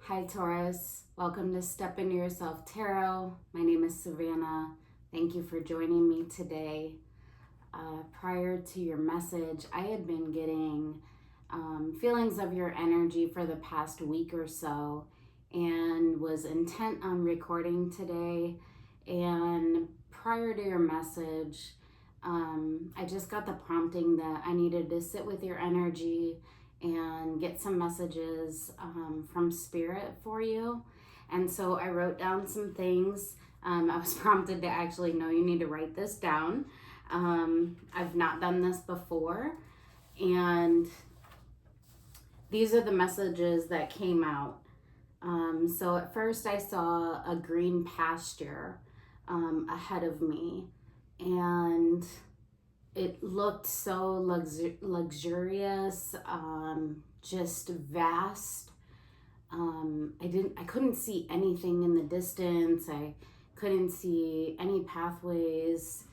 Hi Taurus, welcome to Step Into Yourself Tarot. My name is Savannah. Thank you for joining me today. Prior to your message, I had been getting feelings of your energy for the past week or so and was intent on recording today. And prior to your message, I just got the prompting that I needed to sit with your energy and get some messages from spirit for you. And so I wrote down some things. I was prompted to actually, no, you need to write this down. I've not done this before. And these are the messages that came out. So at first I saw a green pasture ahead of me, and it looked so luxurious, just vast. I couldn't see anything in the distance. I couldn't see any pathways.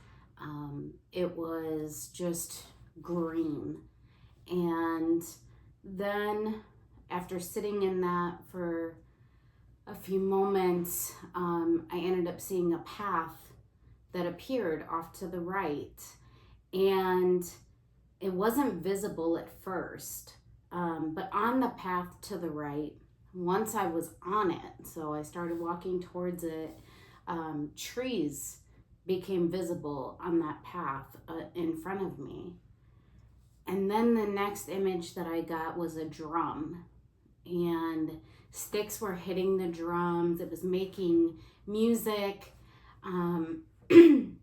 It was just green. And then after sitting in that for a few moments, I ended up seeing a path that appeared off to the right. And it wasn't visible at first, but on the path to the right, once I was on it, so I started walking towards it, trees became visible on that path in front of me. And then the next image that I got was a drum, and sticks were hitting the drums. It was making music,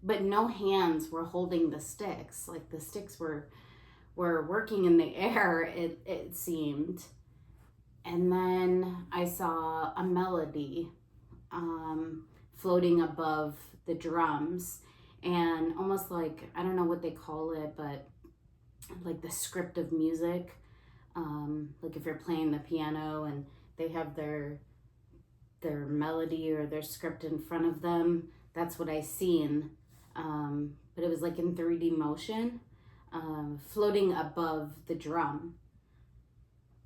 but no hands were holding the sticks. Like the sticks were working in the air, it seemed. And then I saw a melody floating above the drums, and almost like, I don't know what they call it, but like the script of music. Like if you're playing the piano and they have their melody or their script in front of them, that's what I seen. But it was like in 3D motion, floating above the drum.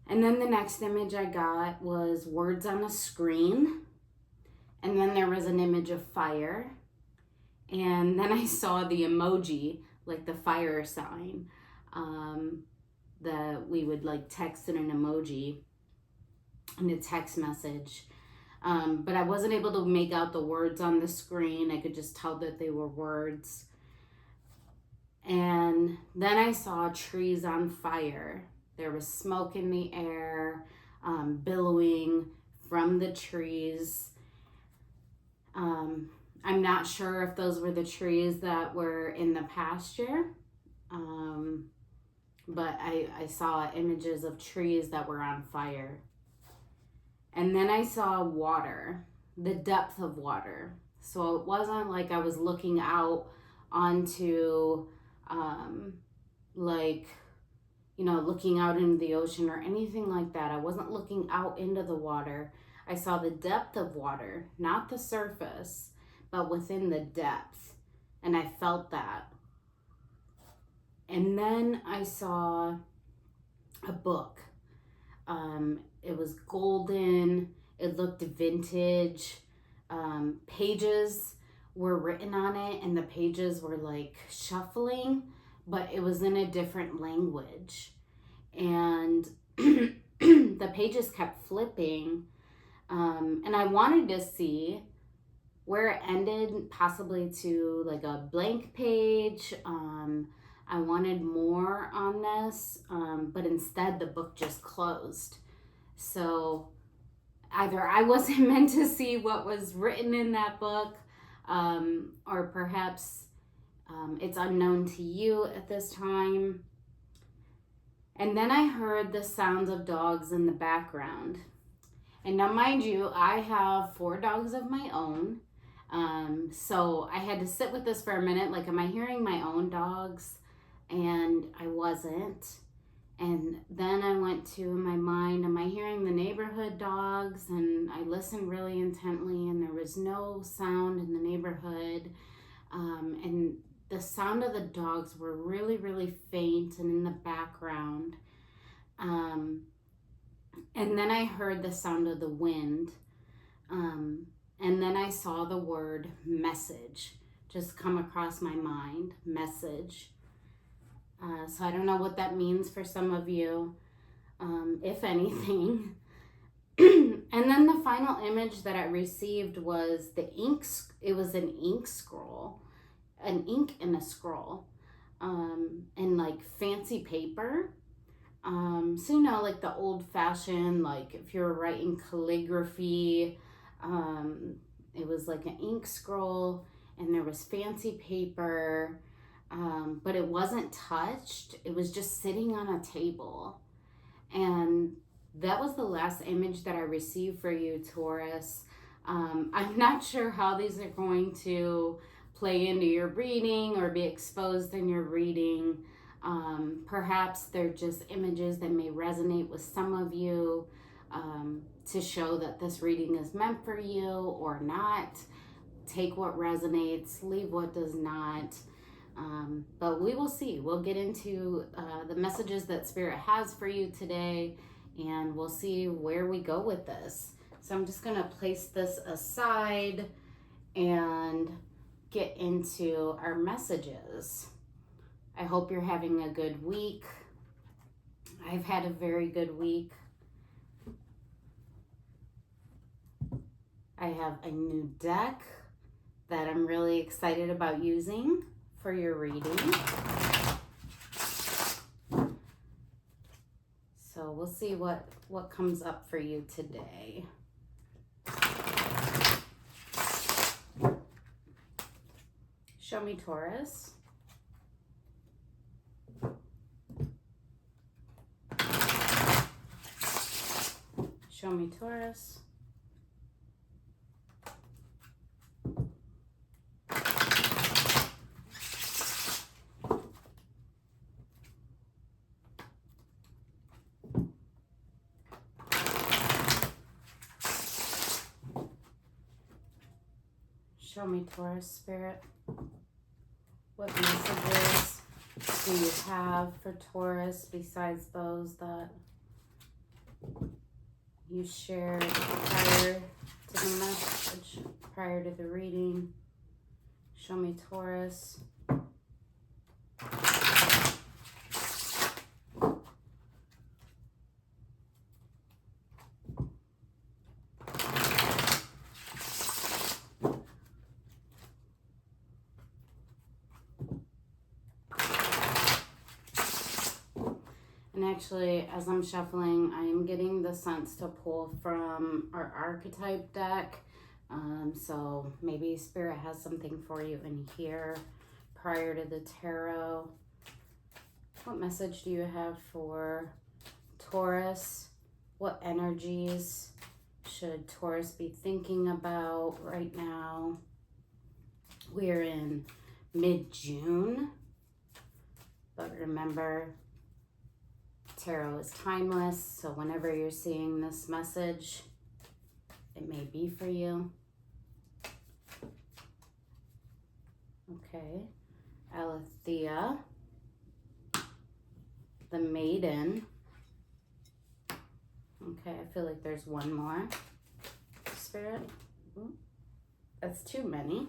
And then the next image I got was words on a screen. And then there was an image of fire. And then I saw the emoji, like the fire sign, that we would like text in an emoji in a text message. But I wasn't able to make out the words on the screen. I could just tell that they were words. And then I saw trees on fire. There was smoke in the air, billowing from the trees. I'm not sure if those were the trees that were in the pasture, but I saw images of trees that were on fire. And then I saw water, the depth of water. So it wasn't like I was looking out onto, looking out into the ocean or anything like that. I wasn't looking out into the water. I saw the depth of water, not the surface, but within the depth. And I felt that. And then I saw a book. It was golden. It looked vintage. Pages were written on it, and the pages were like shuffling, but it was in a different language. And the pages kept flipping. And I wanted to see where it ended, possibly to like a blank page. I wanted more on this, but instead the book just closed. So either I wasn't meant to see what was written in that book, or perhaps it's unknown to you at this time. And then I heard the sounds of dogs in the background. And now, mind you, I have 4 dogs of my own. So I had to sit with this for a minute. Like, am I hearing my own dogs? And I wasn't. And then I went to my mind, am I hearing the neighborhood dogs? And I listened really intently, and there was no sound in the neighborhood. And the sound of the dogs were really, really faint and in the background. And then I heard the sound of the wind. And then I saw the word message just come across my mind. Message. So I don't know what that means for some of you, if anything. And then the final image that I received was it was an ink scroll, an ink in a scroll, and like fancy paper. So like the old fashioned, like if you're writing calligraphy, it was like an ink scroll and there was fancy paper, but it wasn't touched. It was just sitting on a table. And that was the last image that I received for you, Taurus. I'm not sure how these are going to play into your reading or be exposed in your reading. Perhaps they're just images that may resonate with some of you, to show that this reading is meant for you or not. Take what resonates, leave what does not. But we will see. We'll get into the messages that Spirit has for you today, and we'll see where we go with this. So I'm just going to place this aside and get into our messages. I hope you're having a good week. I've had a very good week. I have a new deck that I'm really excited about using for your reading. So we'll see what comes up for you today. Show me, Taurus. Show me, Taurus. Show me, Taurus, Spirit. What messages do you have for Taurus besides those that you shared prior to the message, prior to the reading? Show me, Taurus. And actually, as I'm shuffling, I am getting the sense to pull from our archetype deck. So maybe Spirit has something for you in here prior to the tarot. What message do you have for Taurus? What energies should Taurus be thinking about right now? We're in mid-June, but remember, tarot is timeless, so whenever you're seeing this message, it may be for you. Okay, Alethea, the Maiden. Okay, I feel like there's one more. Spirit. Ooh, that's too many.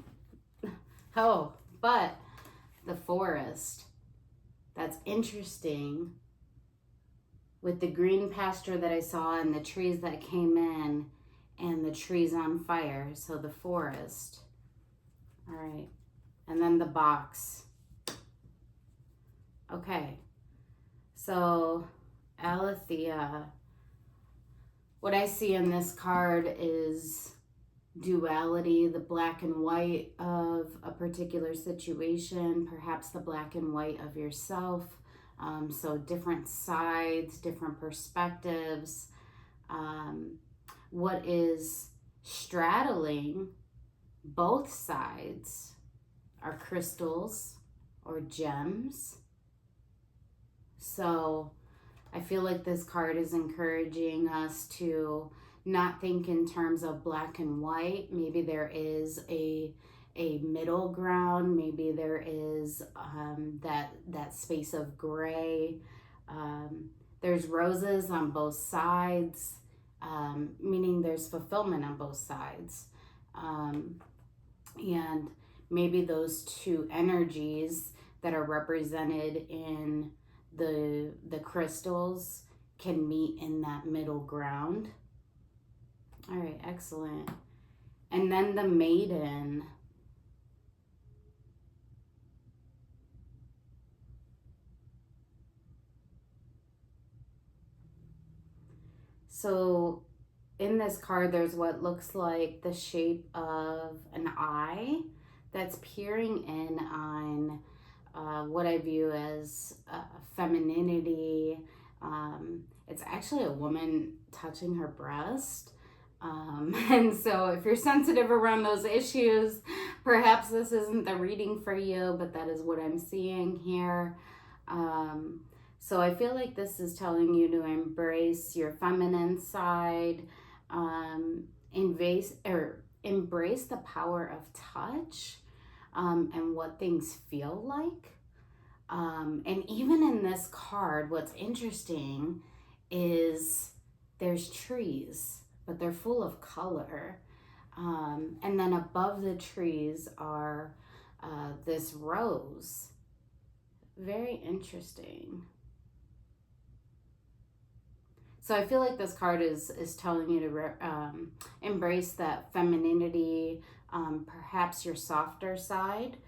Oh, but the Forest. That's interesting. With the green pasture that I saw and the trees that came in and the trees on fire. So the Forest. All right. And then the box. Okay. So Alethea, what I see in this card is duality, the black and white of a particular situation, perhaps the black and white of yourself. So different sides, different perspectives. What is straddling both sides are crystals or gems. So I feel like this card is encouraging us to not think in terms of black and white. Maybe there is a middle ground. Maybe there is that space of gray. There's roses on both sides, meaning there's fulfillment on both sides. And maybe those two energies that are represented in the crystals can meet in that middle ground. All right, excellent. And then the maiden. So in this card, there's what looks like the shape of an eye that's peering in on what I view as femininity. It's actually a woman touching her breast. And so if you're sensitive around those issues, perhaps this isn't the reading for you, but that is what I'm seeing here. So I feel like this is telling you to embrace your feminine side, embrace the power of touch, and what things feel like. And even in this card, what's interesting is there's trees, but they're full of color. And then above the trees are this rose. Very interesting. So I feel like this card is telling you to embrace that femininity, perhaps your softer side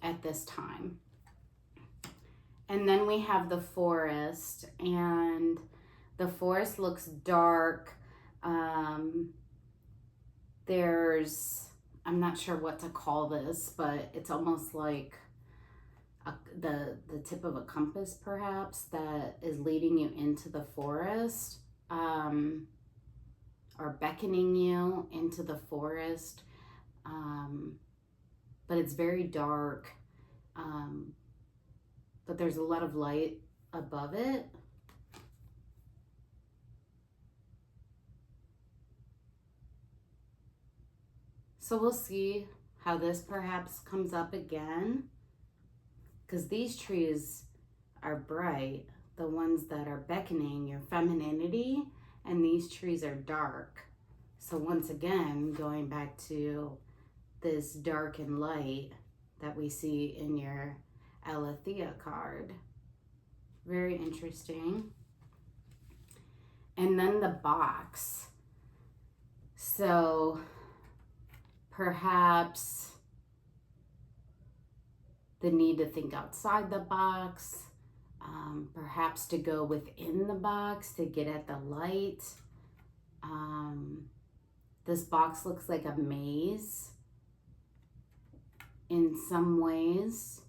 at this time. And then we have the forest, and the forest looks dark. There's, I'm not sure what to call this, but it's almost like the tip of a compass, perhaps, that is leading you into the forest, or beckoning you into the forest. But it's very dark, but there's a lot of light above it. So we'll see how this perhaps comes up again, because these trees are bright, the ones that are beckoning your femininity, and these trees are dark. So once again, going back to this dark and light that we see in your Aletheia card. Very interesting. And then the box. So perhaps the need to think outside the box, perhaps to go within the box to get at the light. This box looks like a maze in some ways.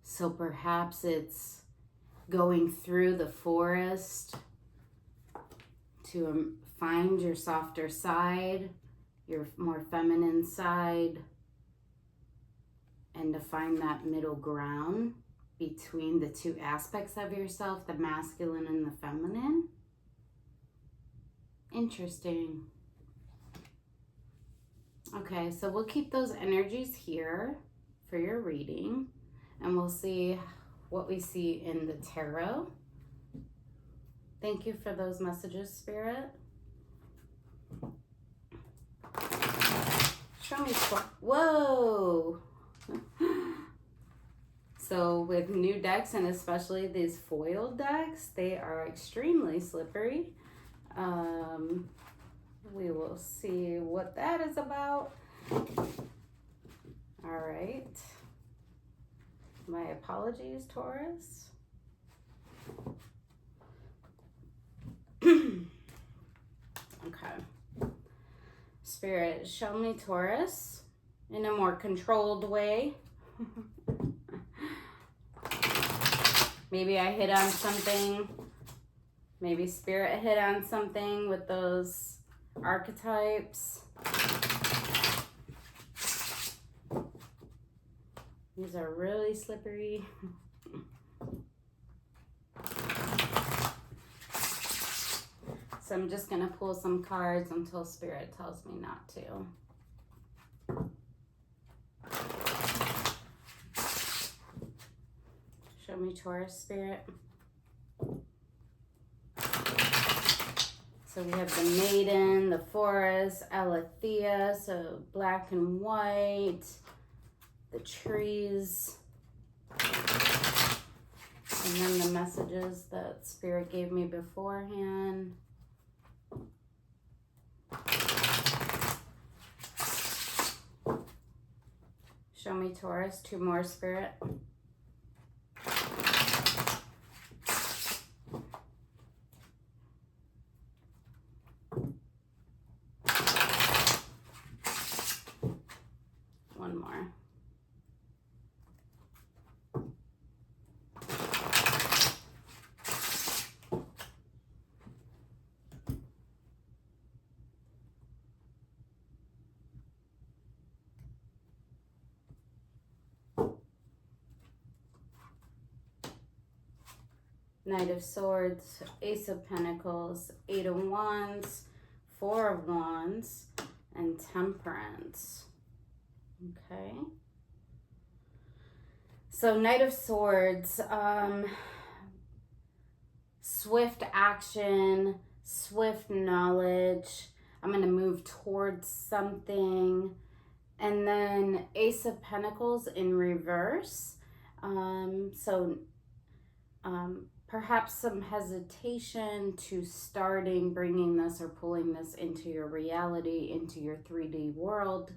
So perhaps it's going through the forest to find your softer side, your more feminine side, and to find that middle ground between the two aspects of yourself, the masculine and the feminine. Interesting. Okay, so we'll keep those energies here for your reading, and we'll see what we see in the tarot. Thank you for those messages, Spirit. Show me. Whoa! So with new decks, and especially these foiled decks, they are extremely slippery. We will see what that is about. All right. My apologies, Taurus. Okay. Spirit, show me Taurus in a more controlled way. Maybe I hit on something. Maybe Spirit hit on something with those archetypes. These are really slippery. So I'm just going to pull some cards until Spirit tells me not to. me Taurus spirit. So we have the maiden, the forest, Aletheia, so black and white, the trees, and then the messages that Spirit gave me beforehand. Show me Taurus, 2 more, Spirit. One more. Knight of Swords, Ace of Pentacles, 8 of Wands, 4 of Wands, and Temperance. Okay. So Knight of Swords, swift action, swift knowledge. I'm going to move towards something. And then Ace of Pentacles in reverse. Perhaps some hesitation to starting bringing this or pulling this into your reality, into your 3D world.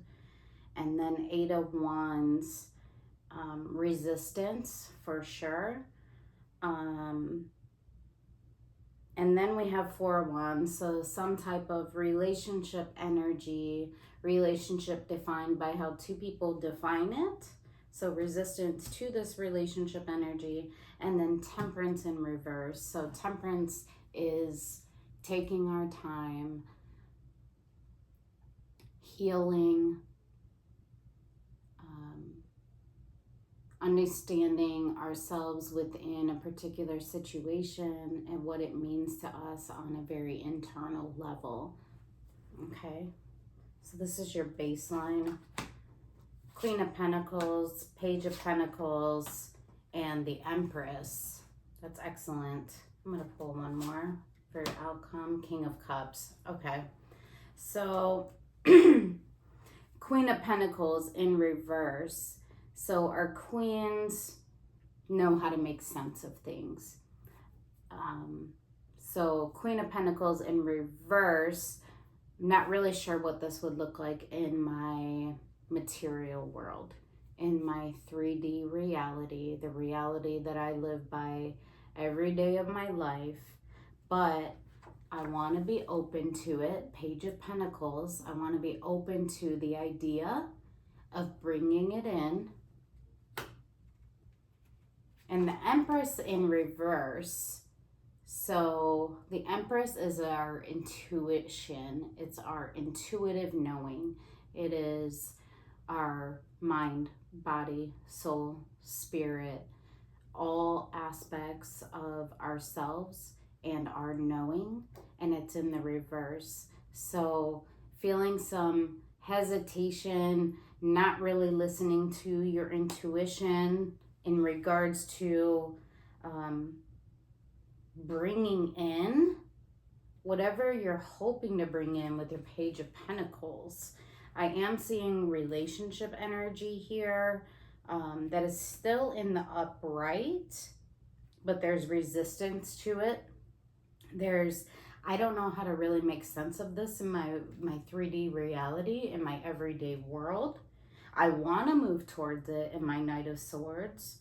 And then 8 of Wands, resistance for sure. And then we have 4 of Wands, so some type of relationship energy, relationship defined by how 2 people define it. So resistance to this relationship energy, and then Temperance in reverse. So Temperance is taking our time, healing, understanding ourselves within a particular situation and what it means to us on a very internal level. Okay, so this is your baseline. Queen of Pentacles, Page of Pentacles, and the Empress. That's excellent. I'm going to pull one more for your outcome. King of Cups. Okay, so Queen of Pentacles in reverse. So our queens know how to make sense of things. So Queen of Pentacles in reverse, not really sure what this would look like in my material world, in my 3D reality, the reality that I live by every day of my life. But I want to be open to it. Page of Pentacles. I want to be open to the idea of bringing it in. And the Empress in reverse. So the Empress is our intuition. It's our intuitive knowing. It is our mind, body, soul, spirit, all aspects of ourselves and our knowing. And it's in the reverse. So feeling some hesitation, not really listening to your intuition in regards to bringing in whatever you're hoping to bring in with your Page of Pentacles. I am seeing relationship energy here that is still in the upright, but there's resistance to it. I don't know how to really make sense of this in my 3D reality, in my everyday world. I want to move towards it in my Knight of Swords.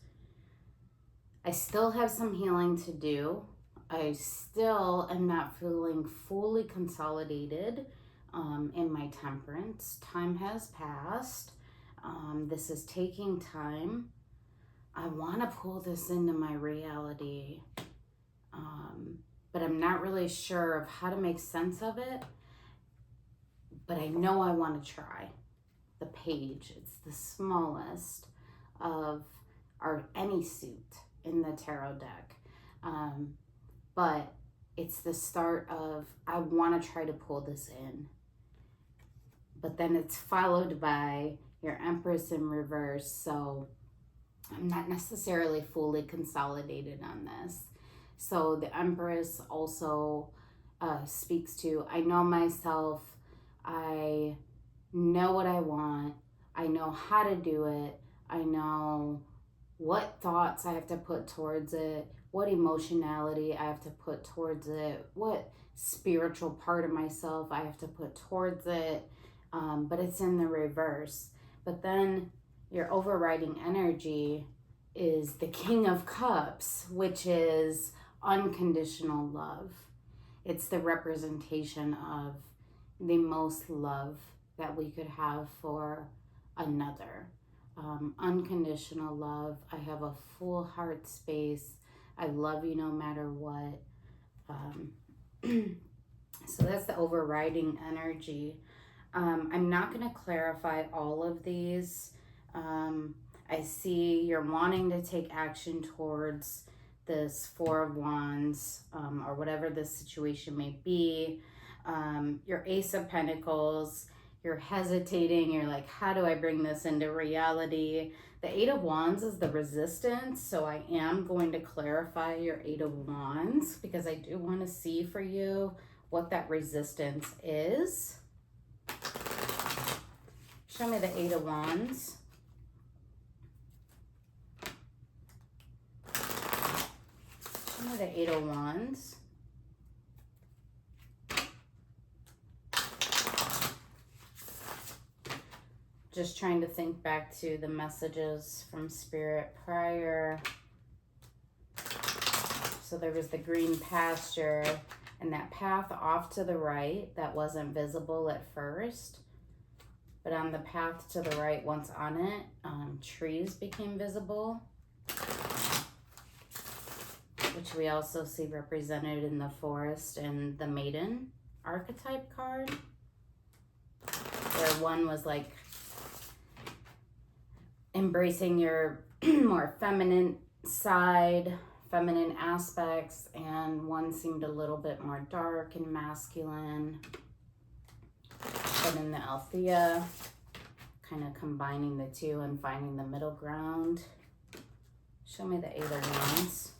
I still have some healing to do. I still am not feeling fully consolidated in my Temperance. Time has passed. This is taking time. I want to pull this into my reality, but I'm not really sure of how to make sense of it. But I know I want to try. The Page, it's the smallest of any suit in the tarot deck, but it's the start of I want to try to pull this in. But then it's followed by your Empress in reverse. So I'm not necessarily fully consolidated on this. So the Empress also speaks to, I know myself, I know what I want, I know how to do it, I know what thoughts I have to put towards it, what emotionality I have to put towards it, what spiritual part of myself I have to put towards it. But it's in the reverse. But then your overriding energy is the King of Cups, which is unconditional love. It's the representation of the most love that we could have for another. Unconditional love. I have a full heart space. I love you no matter what. So that's the overriding energy. I'm not going to clarify all of these. I see you're wanting to take action towards this Four of Wands, or whatever this situation may be. Your Ace of Pentacles, you're hesitating. You're like, how do I bring this into reality? The Eight of Wands is the resistance. So I am going to clarify your Eight of Wands because I do want to see for you what that resistance is. Show me the Eight of Wands. Show me the Eight of Wands. Just trying to think back to the messages from Spirit prior. So there was the green pasture and that path off to the right that wasn't visible at first. But on the path to the right, once on it, trees became visible, which we also see represented in the forest and the maiden archetype card, where one was like embracing your more feminine side, feminine aspects, and one seemed a little bit more dark and masculine. But in the Althea, kind of combining the two and finding the middle ground. Show me the Eight of Wands.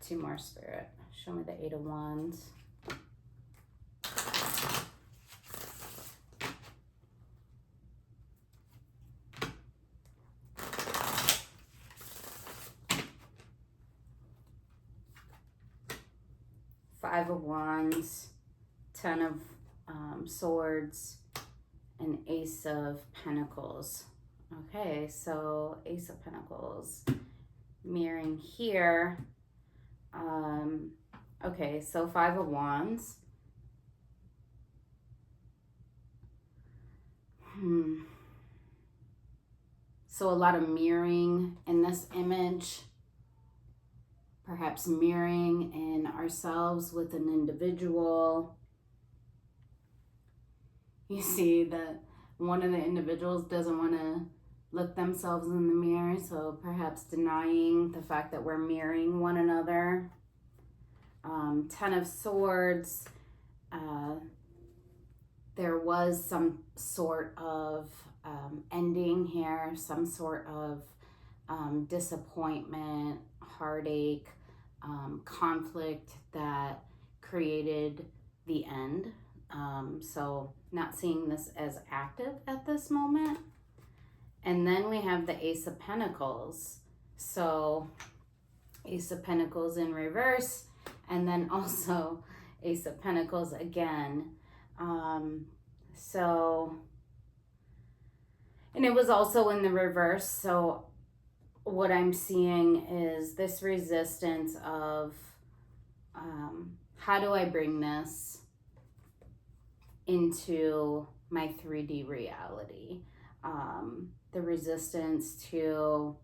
Two more, Spirit. Show me the Eight of Wands. Five of Wands, Ten of Swords, and Ace of Pentacles. Okay, so Ace of Pentacles mirroring here. Okay, so Five of Wands. So a lot of mirroring in this image. Perhaps mirroring in ourselves with an individual. You see that one of the individuals doesn't want to look themselves in the mirror, so perhaps denying the fact that we're mirroring one another. Ten of Swords. There was some sort of ending here, some sort of disappointment, heartache, conflict that created the end. So not seeing this as active at this moment. And then we have the Ace of Pentacles. So Ace of Pentacles in reverse, and then also Ace of Pentacles again. And it was also in the reverse. So what I'm seeing is this resistance of how do I bring this into my 3D reality? The resistance to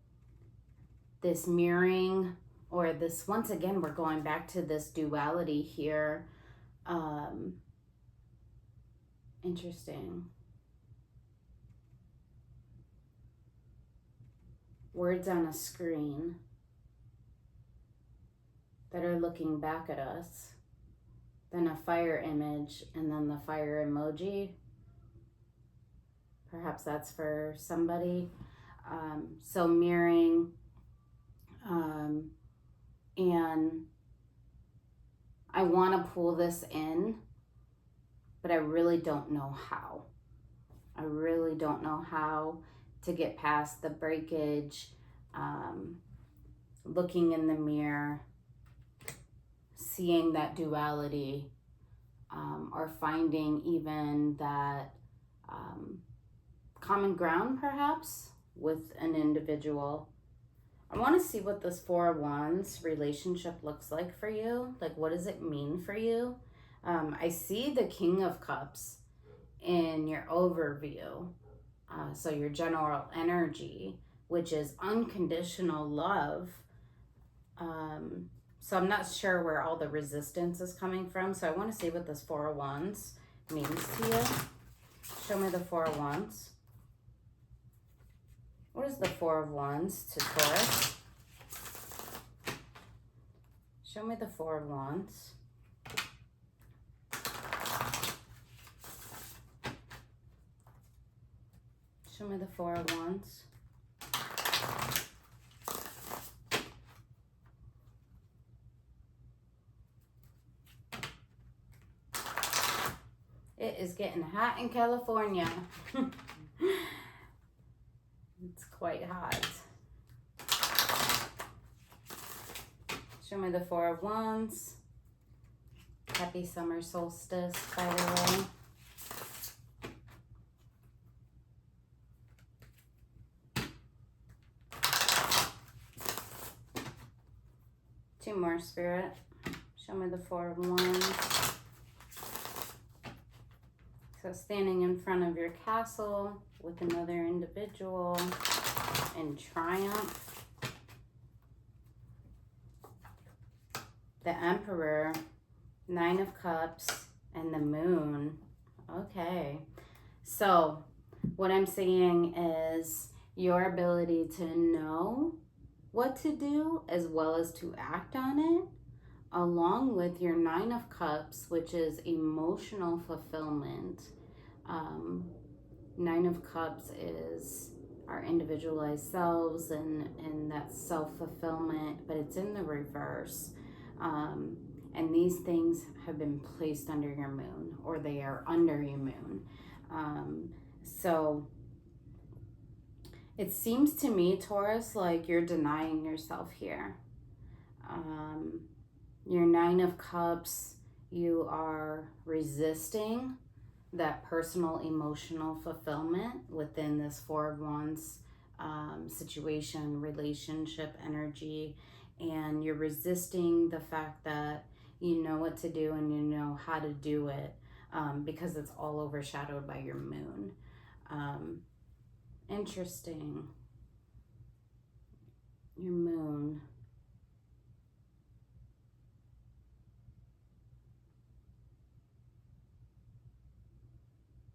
this mirroring, or this, once again, we're going back to this duality here. Interesting. Words on a screen that are looking back at us, then a fire image, and then the fire emoji. Perhaps that's for somebody. So mirroring, and I want to pull this in, but I really don't know how. I really don't know how to get past the breakage, looking in the mirror, seeing that duality, or finding even that common ground perhaps with an individual. I want to see what this Four of Wands relationship looks like for you. Like, what does it mean for you? I see the King of Cups in your overview. So your general energy, which is unconditional love. So I'm not sure where all the resistance is coming from. So I want to see what this Four of Wands means to you. Show me the Four of Wands. What is the Four of Wands to Taurus? Show me the Four of Wands. Show me the Four of Wands. It is getting hot in California. It's quite hot. Show me the Four of Wands. Happy summer solstice, by the way. Two more, Spirit. Show me the Four of Wands. So standing in front of your castle with another individual in triumph. The Emperor, Nine of Cups, and the Moon. Okay. So what I'm saying is your ability to know what to do as well as to act on it, along with your Nine of Cups, which is emotional fulfillment. Nine of Cups is our individualized selves and that self-fulfillment, but it's in the reverse. And these things have been placed under your moon, or they are under your moon. So it seems to me, Taurus, like you're denying yourself here. Your Nine of Cups, you are resisting that personal emotional fulfillment within this Four of Wands situation, relationship energy, and you're resisting the fact that you know what to do and you know how to do it, because it's all overshadowed by your moon. Interesting. Your moon.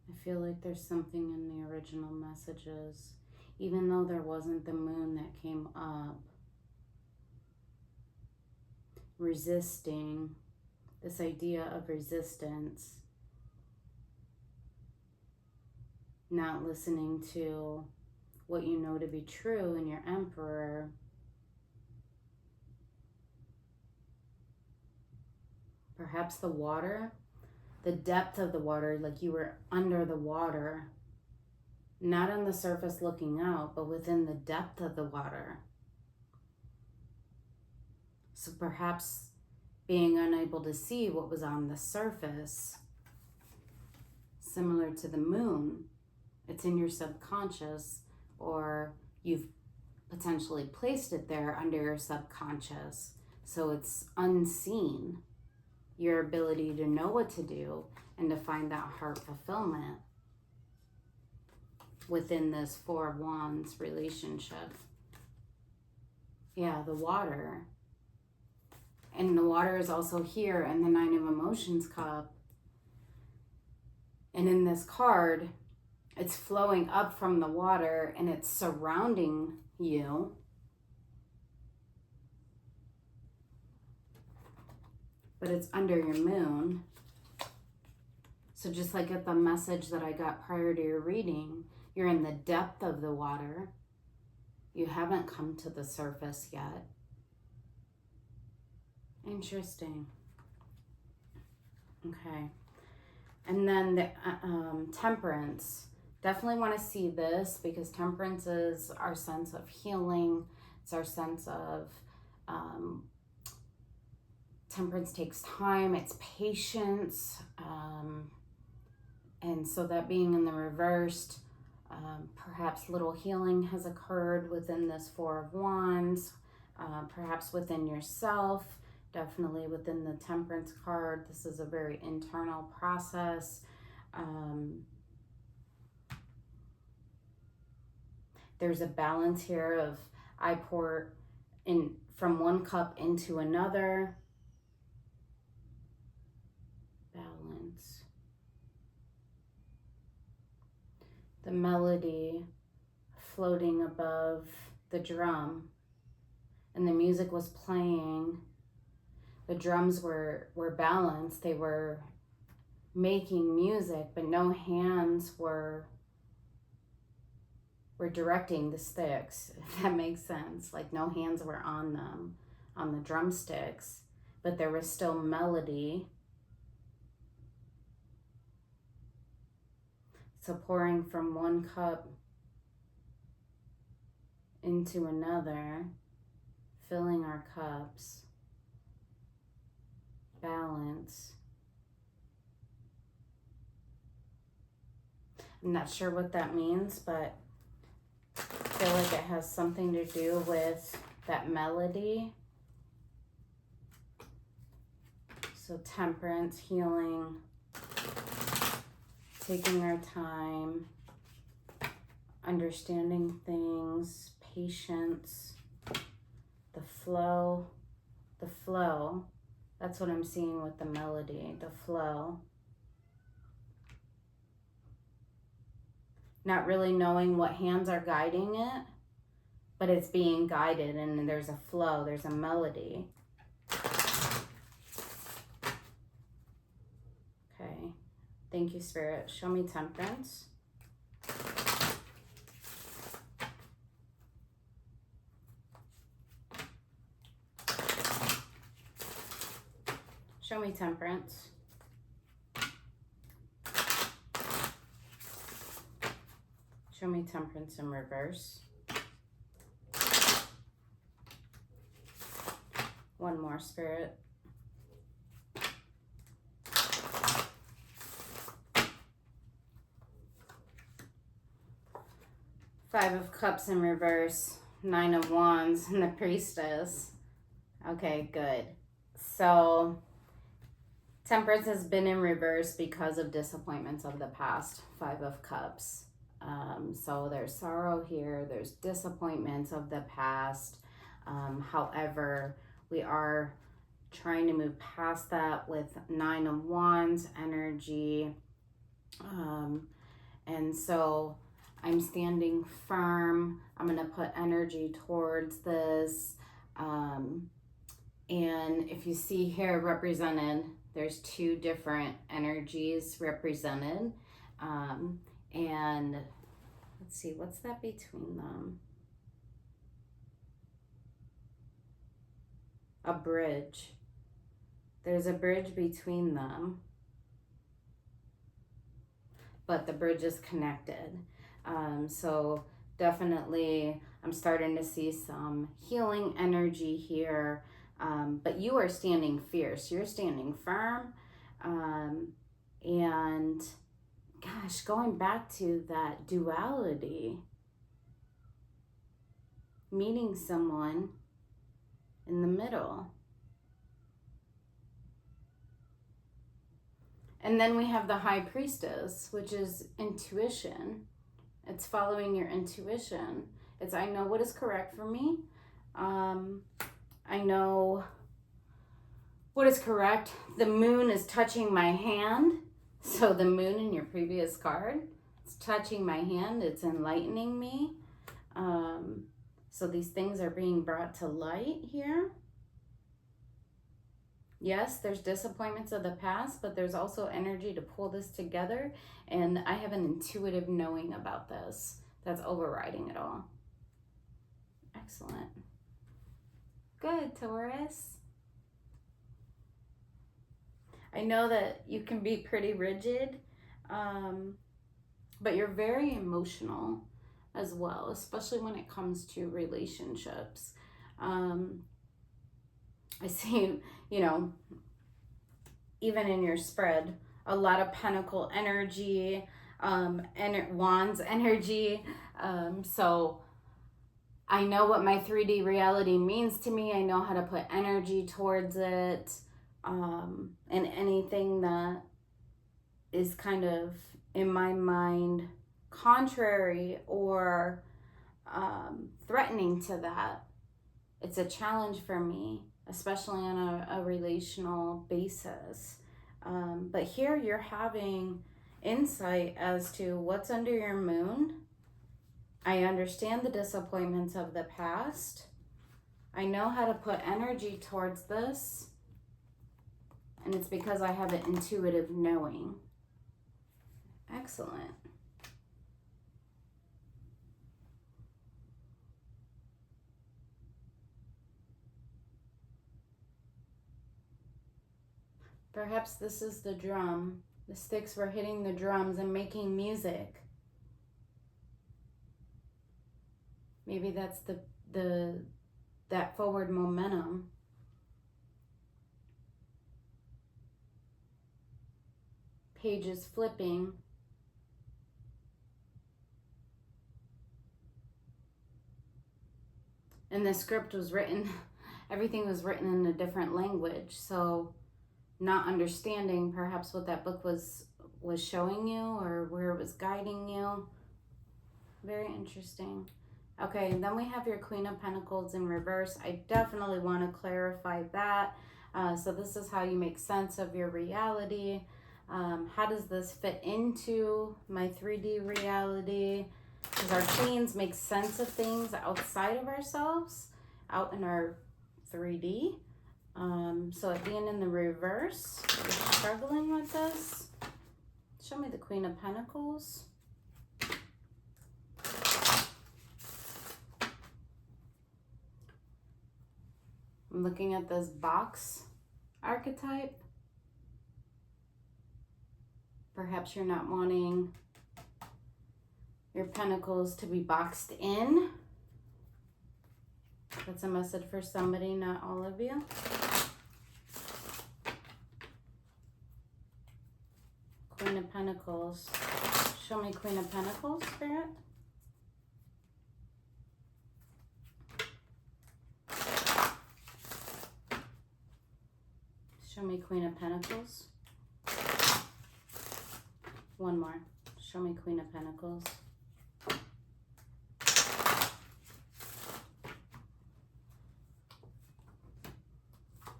I feel like there's something in the original messages, even though there wasn't the moon that came up. Resisting, this idea of resistance, not listening to what you know to be true in your Emperor. Perhaps the water, the depth of the water, like you were under the water, not on the surface looking out, but within the depth of the water. So perhaps being unable to see what was on the surface, similar to the moon, it's in your subconscious, or you've potentially placed it there under your subconscious, so it's unseen. Your ability to know what to do and to find that heart fulfillment within this Four of Wands relationship. Yeah, the water. And the water is also here in the Nine of Emotions cup. And in this card, it's flowing up from the water and it's surrounding you. But it's under your moon. So just like at the message that I got prior to your reading, you're in the depth of the water. You haven't come to the surface yet. Interesting. Okay. And then the temperance. Definitely want to see this because temperance is our sense of healing. It's our sense of temperance takes time. It's patience. And so that being in the reversed, perhaps little healing has occurred within this Four of Wands, perhaps within yourself, definitely within the Temperance card. This is a very internal process. There's a balance here of I pour in from one cup into another. Balance. The melody floating above the drum, and the music was playing. The drums were balanced. They were making music, but no hands were directing the sticks, if that makes sense. Like no hands were on them, on the drumsticks, but there was still melody. So pouring from one cup into another, filling our cups, balance. I'm not sure what that means, but I feel like it has something to do with that melody. So temperance, healing, taking our time, understanding things, patience, the flow. That's what I'm seeing with the melody, the flow. Not really knowing what hands are guiding it, but it's being guided and there's a flow, there's a melody. Okay, thank you, Spirit. Show me temperance. Show me temperance. Show me temperance in reverse. One more, Spirit. Five of Cups in reverse. Nine of Wands and the Priestess. Okay, good. So temperance has been in reverse because of disappointments of the past. Five of Cups. So there's sorrow here, there's disappointments of the past. However, we are trying to move past that with Nine of Wands energy. And so I'm standing firm. I'm going to put energy towards this. And if you see here represented, there's two different energies represented. And let's see, what's that between them? A bridge. There's a bridge between them, but the bridge is connected. So definitely I'm starting to see some healing energy here, but you are standing fierce. You're standing firm. And gosh, going back to that duality, meeting someone in the middle. And then we have the High Priestess, which is intuition. It's following your intuition. It's I know what is correct for me. I know what is correct. The moon is touching my hand. So the moon in your previous card, it's touching my hand. It's enlightening me. So these things are being brought to light here. Yes, there's disappointments of the past, but there's also energy to pull this together. And I have an intuitive knowing about this that's overriding it all. Excellent. Good, Taurus. I know that you can be pretty rigid, but you're very emotional as well, especially when it comes to relationships. I see, even in your spread, a lot of pentacle energy, and wands energy. So I know what my 3D reality means to me. I know how to put energy towards it. And anything that is kind of in my mind contrary or threatening to that, it's a challenge for me, especially on a relational basis. But here you're having insight as to what's under your moon. I understand the disappointments of the past. I know how to put energy towards this. And it's because I have an intuitive knowing. Excellent. Perhaps this is the drum. The sticks were hitting the drums and making music. Maybe that's that forward momentum. Pages flipping. And the script was written, everything was written in a different language. So not understanding perhaps what that book was showing you or where it was guiding you. Very interesting. Okay, and then we have your Queen of Pentacles in reverse. I definitely want to clarify that. So this is how you make sense of your reality. How does this fit into my 3D reality? Because our queens make sense of things outside of ourselves, out in our 3D. So it being in the reverse, you're struggling with this. Show me the Queen of Pentacles. I'm looking at this box archetype. Perhaps you're not wanting your pentacles to be boxed in. That's a message for somebody, not all of you. Queen of Pentacles. Show me Queen of Pentacles, Spirit. Show me Queen of Pentacles. One more. Show me Queen of Pentacles.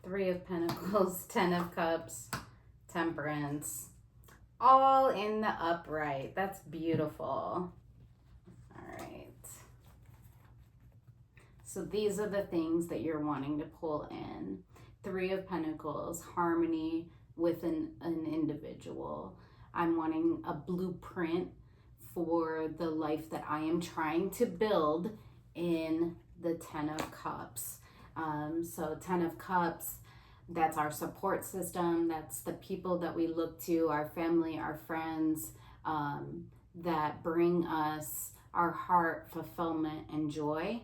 Three of Pentacles, 10 of Cups, Temperance. All in the upright. That's beautiful. All right. So these are the things that you're wanting to pull in. Three of Pentacles, harmony with an individual. I'm wanting a blueprint for the life that I am trying to build in the 10 of Cups. So 10 of Cups, that's our support system. That's the people that we look to, our family, our friends, that bring us our heart, fulfillment, and joy.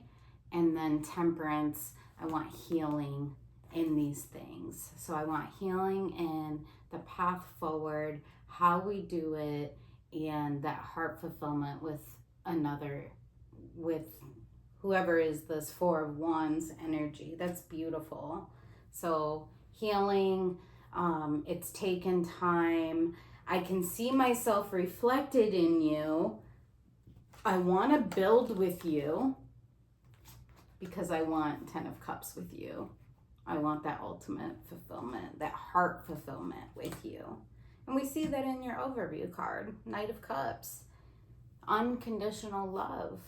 And then Temperance, I want healing in these things. So I want healing in the path forward, how we do it, and that heart fulfillment with whoever is this Four of Wands energy. That's beautiful. So healing, it's taken time. I can see myself reflected in you. I want to build with you because I want 10 of Cups with you. I want that ultimate fulfillment, that heart fulfillment with you. And we see that in your overview card, Knight of Cups. Unconditional love.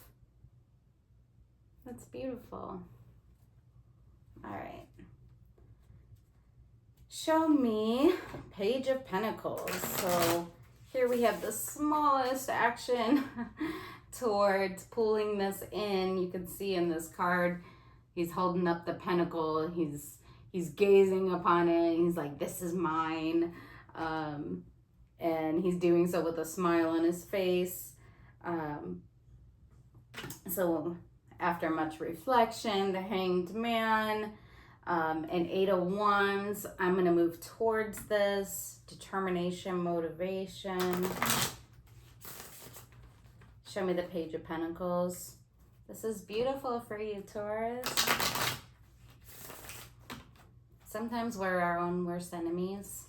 That's beautiful. All right. Show me Page of Pentacles. So here we have the smallest action towards pulling this in. You can see in this card, he's holding up the pentacle. He's gazing upon it. He's like, this is mine. And he's doing so with a smile on his face. So after much reflection, the Hanged Man, and 8 of Wands, I'm going to move towards this. Determination, motivation. Show me the Page of Pentacles. This is beautiful for you, Taurus. Sometimes we're our own worst enemies.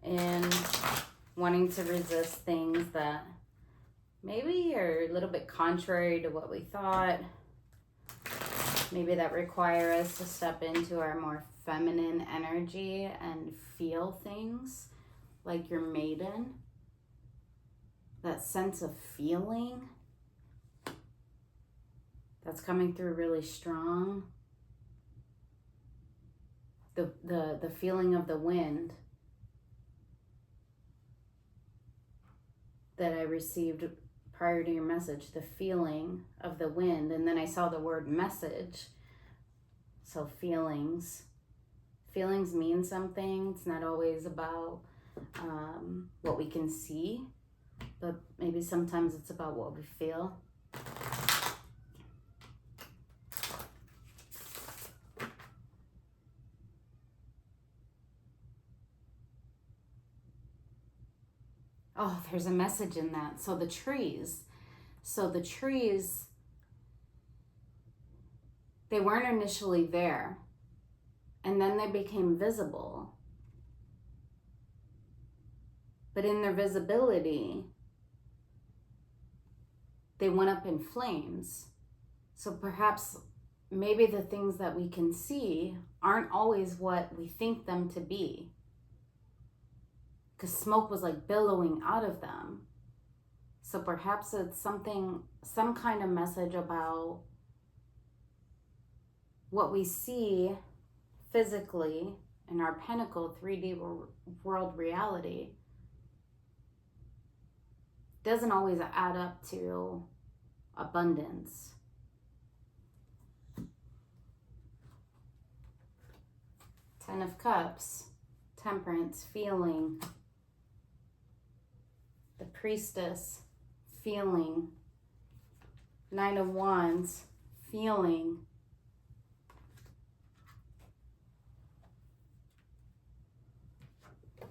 And wanting to resist things that maybe are a little bit contrary to what we thought. Maybe that require us to step into our more feminine energy and feel things like your maiden. That sense of feeling that's coming through really strong. The feeling of the wind that I received prior to your message, the feeling of the wind. And then I saw the word message. So feelings mean something. It's not always about what we can see, but maybe sometimes it's about what we feel. Oh, there's a message in that. So the trees, they weren't initially there, and then they became visible. But in their visibility, they went up in flames. So perhaps maybe the things that we can see aren't always what we think them to be. Because smoke was like billowing out of them. So perhaps it's some kind of message about what we see physically in our pinnacle 3D world reality doesn't always add up to abundance. Ten of Cups, temperance, feeling. The Priestess, feeling. 9 of Wands, feeling.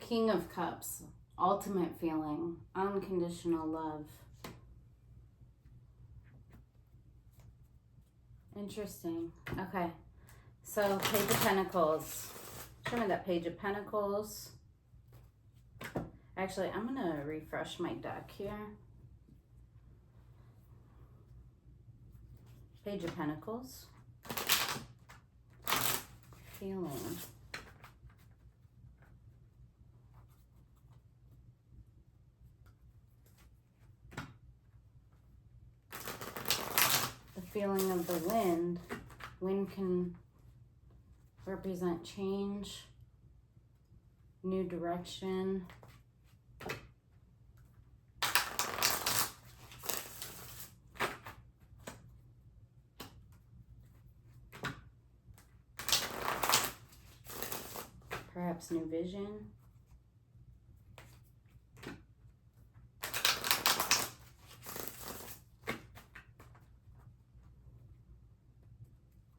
King of Cups, ultimate feeling, unconditional love. Interesting. Okay, so Page of Pentacles. Show me that Page of Pentacles. Actually, I'm going to refresh my deck here. Page of Pentacles. Feeling. The feeling of the wind. Wind can represent change, new direction. Perhaps new vision.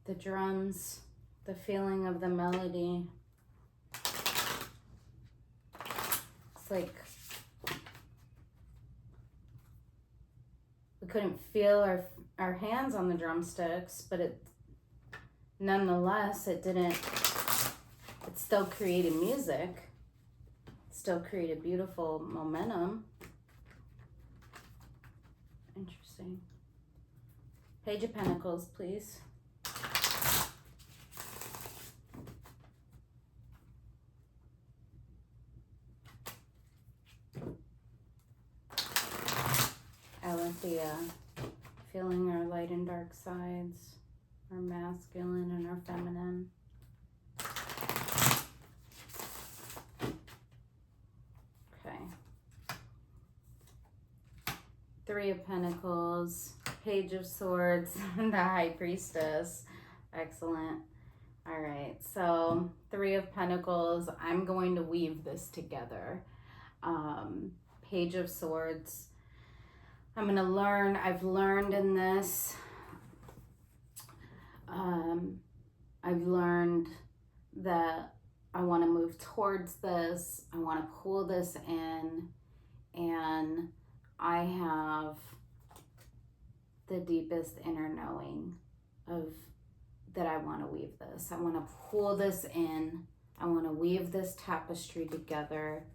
The drums, the feeling of the melody. It's like we couldn't feel our hands on the drumsticks, but it still created music. It still created beautiful momentum. Interesting. Page of Pentacles, please. Alethea, feeling our light and dark sides, our masculine and our feminine. Okay. Three of Pentacles, Page of Swords, and the High Priestess. Excellent. All right, so Three of Pentacles, I'm going to weave this together. Page of Swords, I'm going to learn, I've learned in this, I've learned that I want to move towards this, I want to pull this in, and I have the deepest inner knowing of that I want to weave this. I want to pull this in. I want to weave this tapestry together.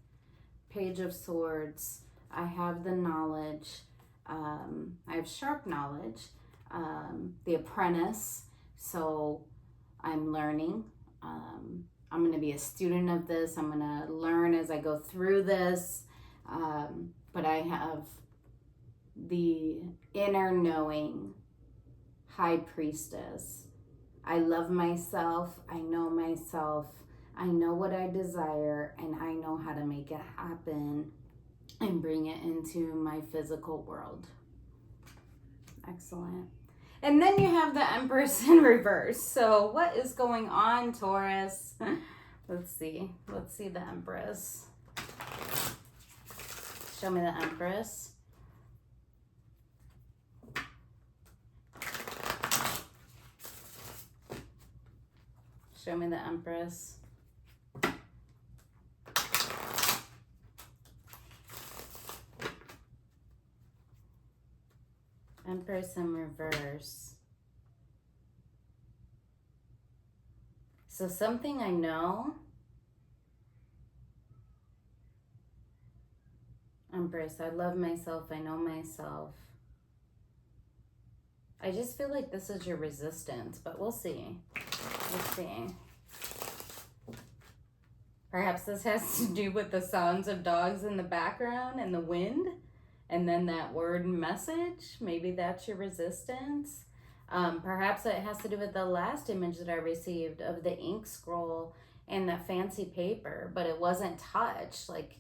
Page of Swords. I have the knowledge. I have sharp knowledge. The Apprentice. So I'm learning. I'm going to be a student of this. I'm going to learn as I go through this. But I have the inner knowing High Priestess. I love myself. I know myself. I know what I desire, and I know how to make it happen and bring it into my physical world. Excellent. And then you have the Empress in reverse. So what is going on, Taurus? Let's see. Let's see the Empress. Show me the Empress. Show me the Empress. Empress in reverse. So something I know. Empress, I love myself. I know myself. I just feel like this is your resistance, but we'll see. We'll see. Perhaps this has to do with the sounds of dogs in the background and the wind, and then that word message. Maybe that's your resistance. Perhaps it has to do with the last image that I received of the ink scroll and the fancy paper, but it wasn't touched. Like,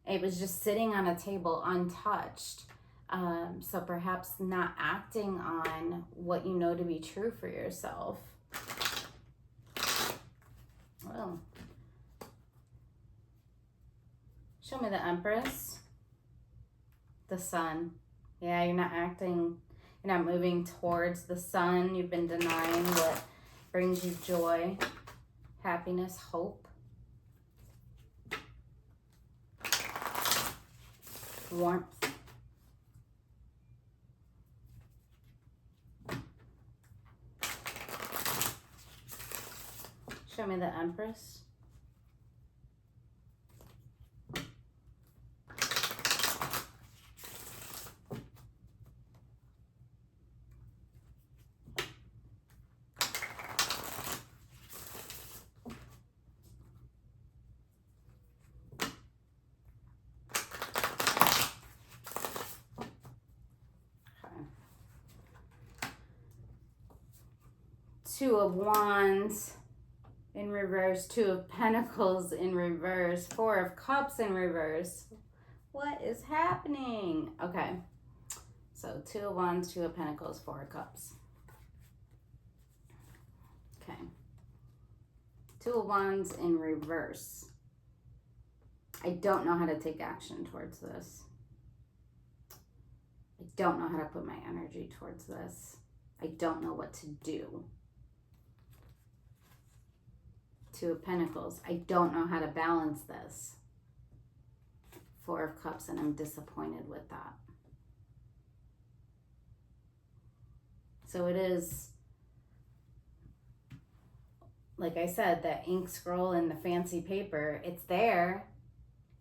it was just sitting on a table untouched. So perhaps not acting on what you know to be true for yourself. Well, show me the Empress. The Sun. Yeah, you're not acting, you're not moving towards the sun. You've been denying what brings you joy, happiness, hope. Warmth. Show me the Empress. Two of Wands in reverse, Two of Pentacles in reverse, Four of Cups in reverse. What is happening? Okay, so Two of Wands, Two of Pentacles, Four of Cups. Okay, Two of Wands in reverse. I don't know how to take action towards this. I don't know how to put my energy towards this. I don't know what to do. Two of Pentacles. I don't know how to balance this. Four of Cups, and I'm disappointed with that. So it is, like I said, that ink scroll and the fancy paper, it's there.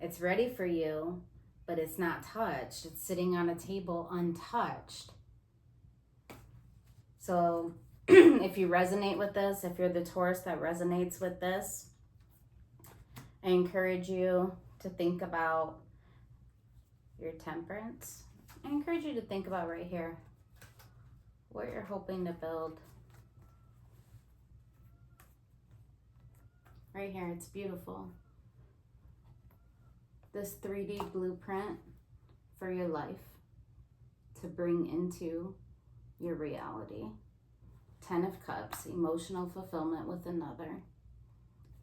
It's ready for you, but it's not touched. It's sitting on a table untouched. So if you resonate with this, if you're the Taurus that resonates with this, I encourage you to think about your temperance. I encourage you to think about right here what you're hoping to build. Right here, it's beautiful. This 3D blueprint for your life. to bring into your reality. 10 of Cups, emotional fulfillment with another.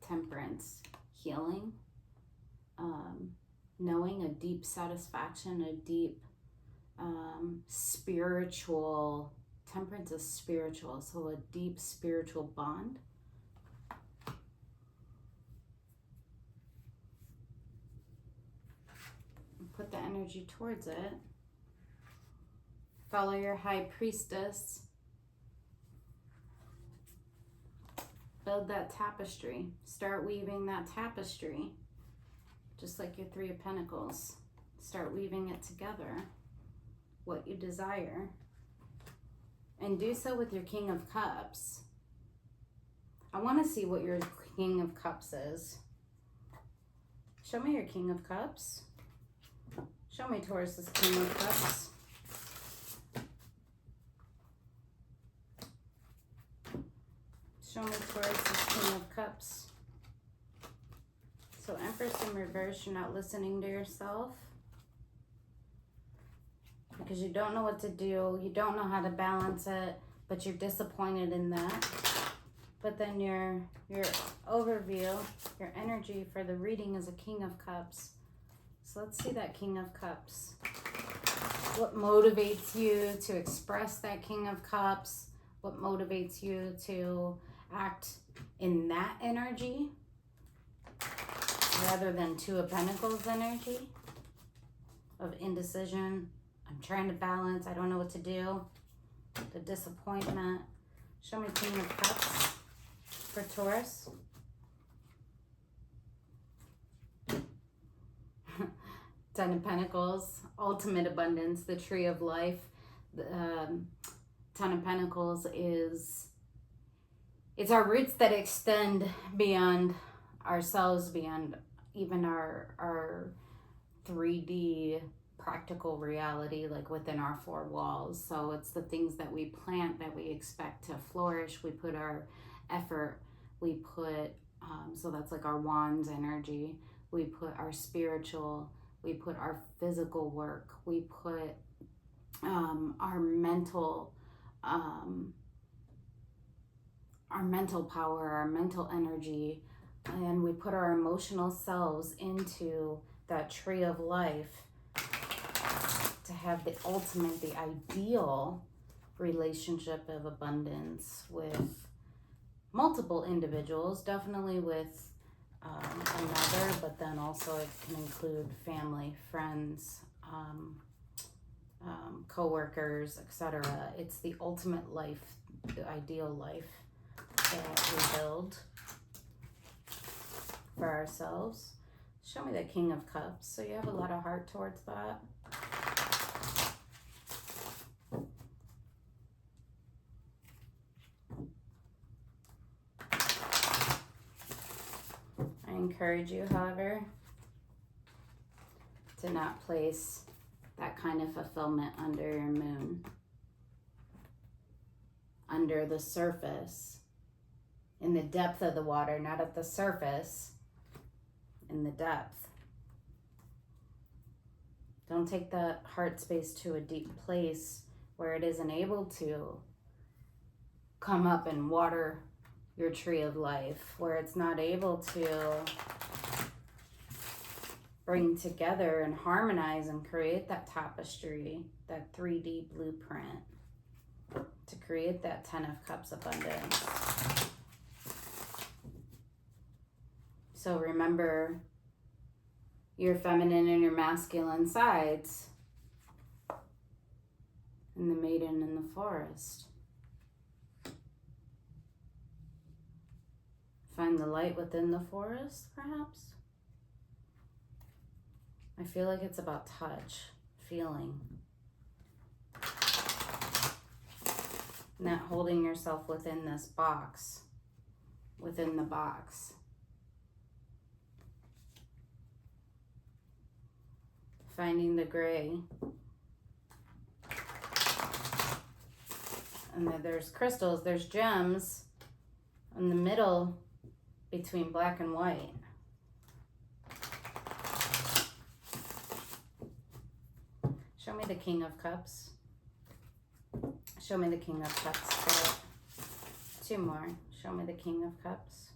Temperance, healing, knowing a deep satisfaction, a deep spiritual, temperance is spiritual, so a deep spiritual bond. Put the energy towards it. Follow your High Priestess. Build that tapestry. Start weaving that tapestry. Just like your Three of Pentacles. Start weaving it together. What you desire. And do so with your King of Cups. I want to see what your King of Cups is. Show me your King of Cups. Show me Taurus's King of Cups. Show me Taurus's King of Cups. So Empress in reverse, you're not listening to yourself. Because you don't know what to do. You don't know how to balance it. But you're disappointed in that. But then your overview, your energy for the reading is a King of Cups. So let's see that King of Cups. What motivates you to express that King of Cups? What motivates you to act in that energy rather than Two of Pentacles energy of indecision? I'm trying to balance. I don't know what to do. The disappointment. Show me King of Cups for Taurus. Ten of Pentacles, ultimate abundance, the tree of life. Ten of Pentacles it's our roots that extend beyond ourselves, beyond even our 3D practical reality, like within our four walls. So it's the things that we plant that we expect to flourish. We put our effort, we put, so that's like our wands energy. We put our spiritual, we put our physical work, we put our mental power, our mental energy, and we put our emotional selves into that tree of life to have the ultimate, the ideal relationship of abundance with multiple individuals, definitely with another, but then also it can include family, friends, co-workers, etc. It's the ultimate life, the ideal life that we build for ourselves. Show me the King of Cups. So you have a lot of heart towards that. I encourage you, however, to not place that kind of fulfillment under your moon, under the surface, in the depth of the water, not at the surface, in the depth. Don't take that heart space to a deep place where it isn't able to come up and water your tree of life, where it's not able to bring together and harmonize and create that tapestry, that 3D blueprint to create that 10 of Cups abundance. So remember your feminine and your masculine sides and the maiden in the forest. Find the light within the forest, perhaps. I feel like it's about touch, feeling. Not holding yourself within this box, within the box. Finding the gray. And then there's crystals, there's gems in the middle between black and white. Show me the King of Cups Show me the King of Cups, Spirit. 2 more. Show me the King of Cups.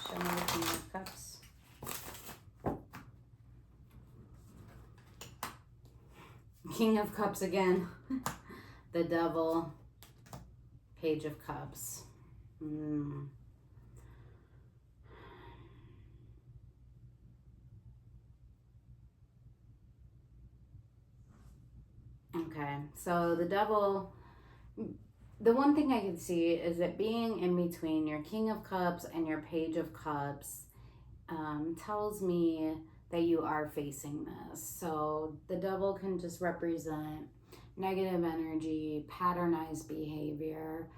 Show me the King of Cups. King of Cups again. The Devil. Page of Cups. Okay, so the Devil, the one thing I can see is that being in between your King of Cups and your Page of Cups tells me that you are facing this. So the Devil can just represent negative energy, patternized behavior,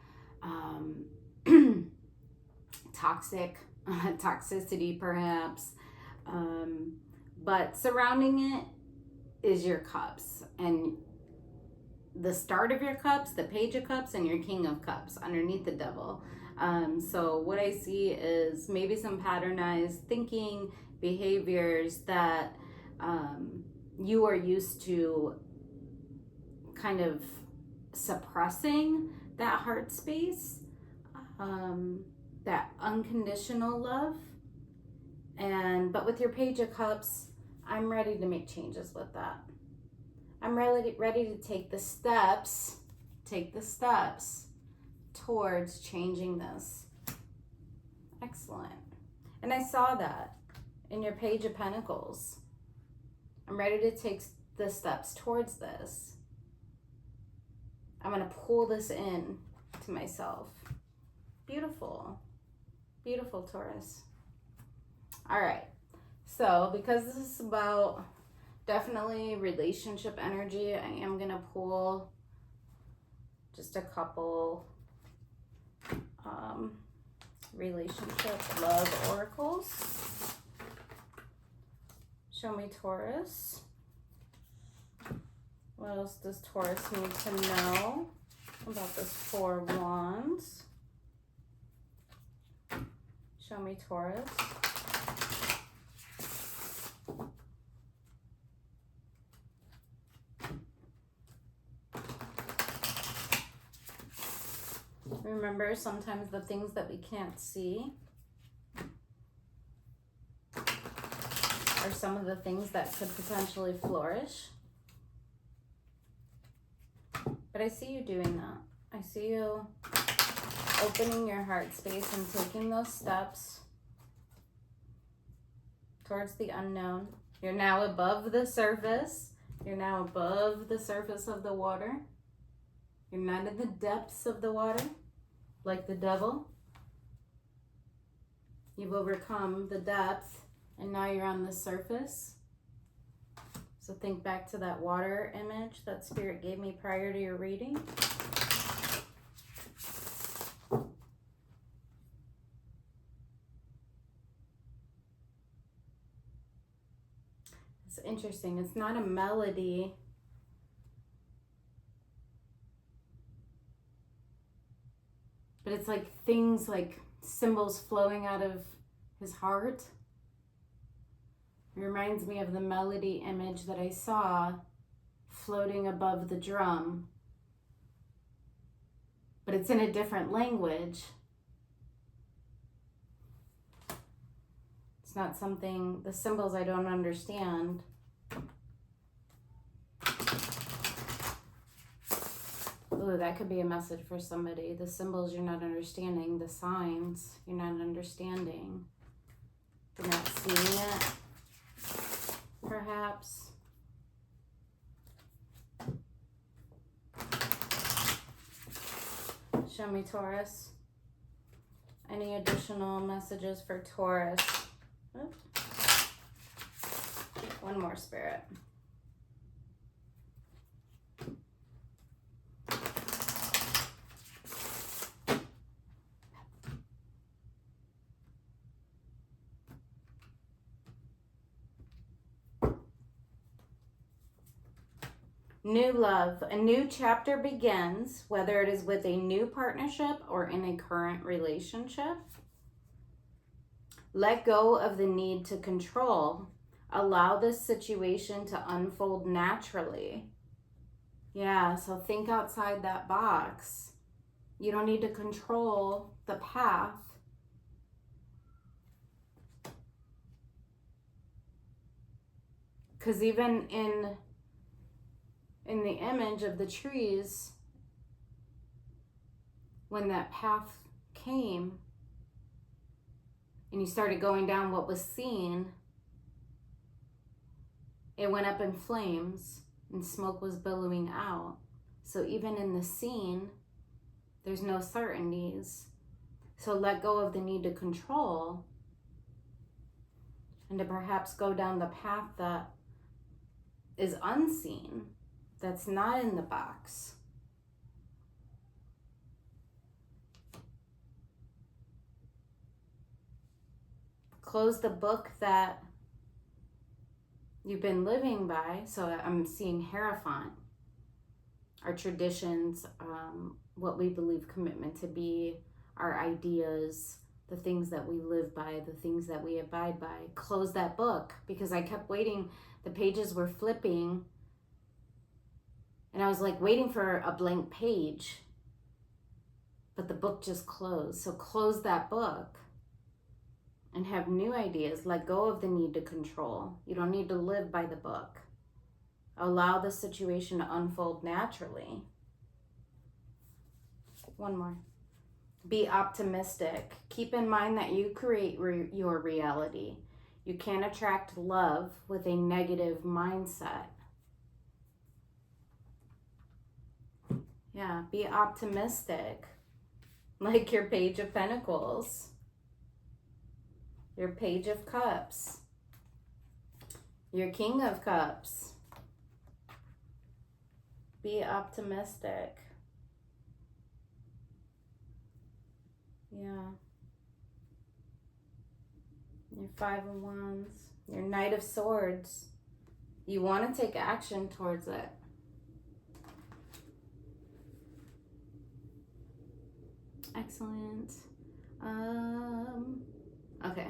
toxicity perhaps, but surrounding it is your cups, and the start of your cups, the Page of Cups, and your King of Cups underneath the Devil. So what I see is maybe some patternized thinking, behaviors that you are used to kind of suppressing that heart space, that unconditional love. But with your Page of Cups, I'm ready to make changes with that. I'm ready to take the steps towards changing this. Excellent. And I saw that in your Page of Pentacles. I'm ready to take the steps towards this. I'm going to pull this in to myself. Beautiful. Beautiful, Taurus. All right. So because this is about definitely relationship energy, I am going to pull just a couple relationship love oracles. Show me, Taurus. What else does Taurus need to know about this 4 of Wands? Show me, Taurus. Remember, sometimes the things that we can't see are some of the things that could potentially flourish. But I see you doing that. I see you opening your heart space and taking those steps towards the unknown. You're now above the surface. You're now above the surface of the water. You're not in the depths of the water like the Devil. You've overcome the depth and now you're on the surface. So think back to that water image that Spirit gave me prior to your reading. It's interesting. It's not a melody. But it's like things like symbols flowing out of his heart. It reminds me of the melody image that I saw floating above the drum. But it's in a different language. It's not something, the symbols I don't understand. Ooh, that could be a message for somebody. The symbols you're not understanding, the signs you're not understanding. You're not seeing it, perhaps. Show me, Taurus. Any additional messages for Taurus? Oops. One more, Spirit. New love. A new chapter begins, whether it is with a new partnership or in a current relationship. Let go of the need to control. Allow this situation to unfold naturally. Yeah, so think outside that box. You don't need to control the path. Because even in the image of the trees, when that path came and you started going down what was seen, it went up in flames and smoke was billowing out. So even in the scene, there's no certainties. So let go of the need to control and to perhaps go down the path that is unseen, that's not in the box. Close the book that you've been living by. So I'm seeing Hierophant, our traditions, what we believe commitment to be, our ideas, the things that we live by, the things that we abide by. Close that book, because I kept waiting. The pages were flipping and I was like waiting for a blank page, but the book just closed. So close that book and have new ideas. Let go of the need to control. You don't need to live by the book. Allow the situation to unfold naturally. One more. Be optimistic. Keep in mind that you create your reality. You can't attract love with a negative mindset. Yeah, be optimistic. Like your Page of Pentacles, your Page of Cups, your King of Cups. Be optimistic. Yeah. Your Five of Wands, your Knight of Swords. You want to take action towards it. Excellent. Okay.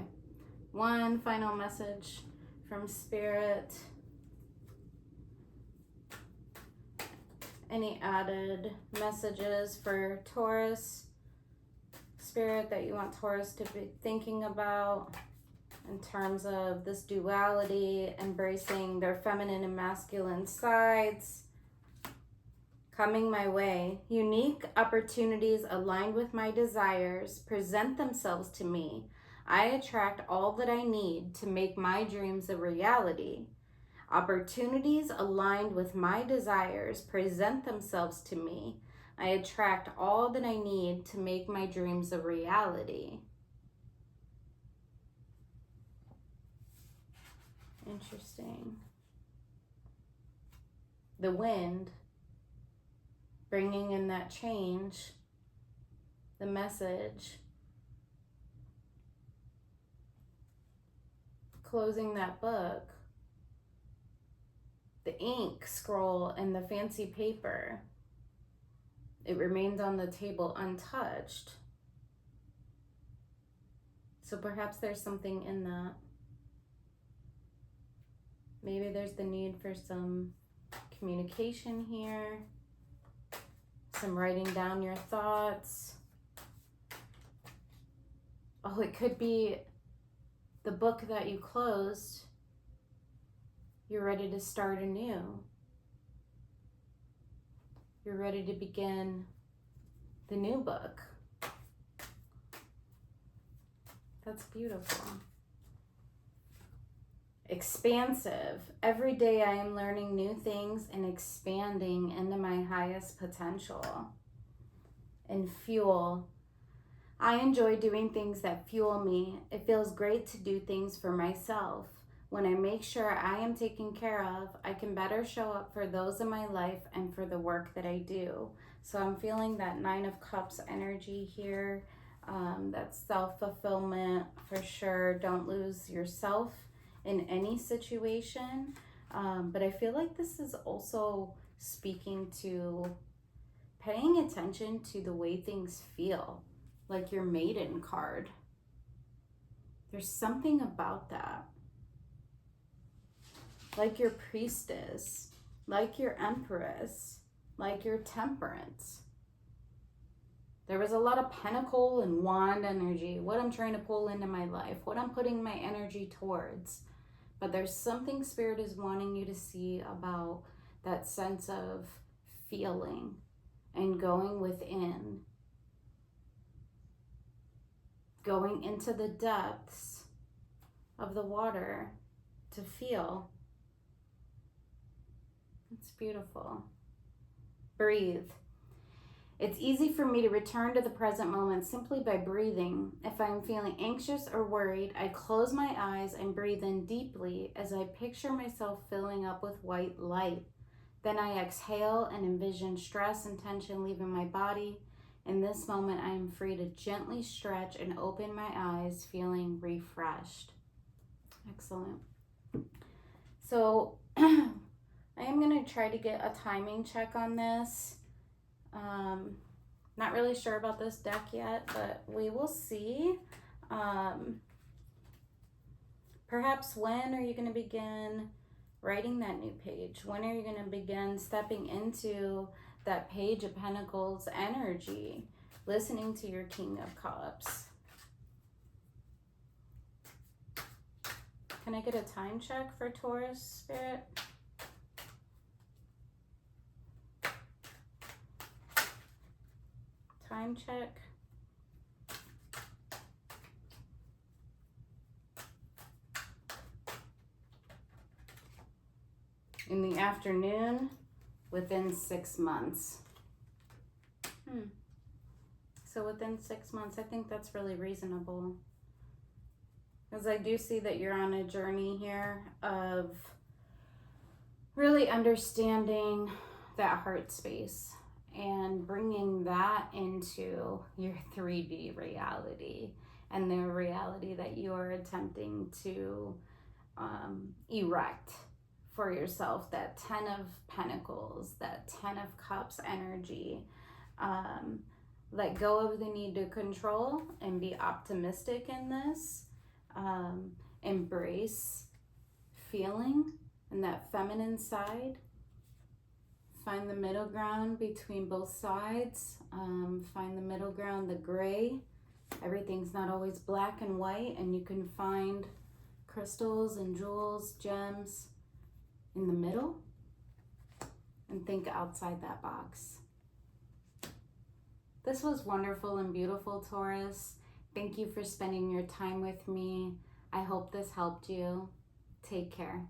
One final message from Spirit. Any added messages for Taurus, Spirit, that you want Taurus to be thinking about in terms of this duality, embracing their feminine and masculine sides? Coming my way. Unique opportunities aligned with my desires present themselves to me. I attract all that I need to make my dreams a reality. Opportunities aligned with my desires present themselves to me. I attract all that I need to make my dreams a reality. Interesting. The wind, bringing in that change, the message, closing that book, the ink scroll and the fancy paper. It remains on the table untouched. So perhaps there's something in that. Maybe there's the need for some communication here, some writing down your thoughts. Oh, it could be the book that you closed. You're ready to start anew. You're ready to begin the new book. That's beautiful. Expansive. Every day I am learning new things and expanding into my highest potential. And fuel. I enjoy doing things that fuel me. It feels great to do things for myself. When I make sure I am taken care of, I can better show up for those in my life and for the work that I do. So I'm feeling that Nine of Cups energy here. That self-fulfillment for sure. Don't lose yourself in any situation. But I feel like this is also speaking to paying attention to the way things feel, like your Maiden card. There's something about that. Like your priestess, like your empress, like your temperance. There was a lot of pentacle and wand energy, what I'm trying to pull into my life, what I'm putting my energy towards. But there's something Spirit is wanting you to see about that sense of feeling and going within, going into the depths of the water to feel. It's beautiful. Breathe. It's easy for me to return to the present moment simply by breathing. If I'm feeling anxious or worried, I close my eyes and breathe in deeply as I picture myself filling up with white light. Then I exhale and envision stress and tension leaving my body. In this moment, I am free to gently stretch and open my eyes, feeling refreshed. Excellent. So I am going to try to get a timing check on this. Not really sure about this deck yet, but we will see. Perhaps when are you going to begin writing that new page? When are you going to begin stepping into that Page of Pentacles energy, listening to your King of Cups? Can I get a time check for Taurus, Spirit? Time check. In the afternoon, within 6 months. So within 6 months, I think that's really reasonable. Because I do see that you're on a journey here of really understanding that heart space and bringing that into your 3D reality and the reality that you are attempting to erect for yourself. That 10 of Pentacles, that 10 of Cups energy. Let go of the need to control and be optimistic in this. Embrace feeling and that feminine side. Find the middle ground between both sides. Find the middle ground, the gray. Everything's not always black and white, and you can find crystals and jewels, gems in the middle, and think outside that box. This was wonderful and beautiful, Taurus. Thank you for spending your time with me. I hope this helped you. Take care.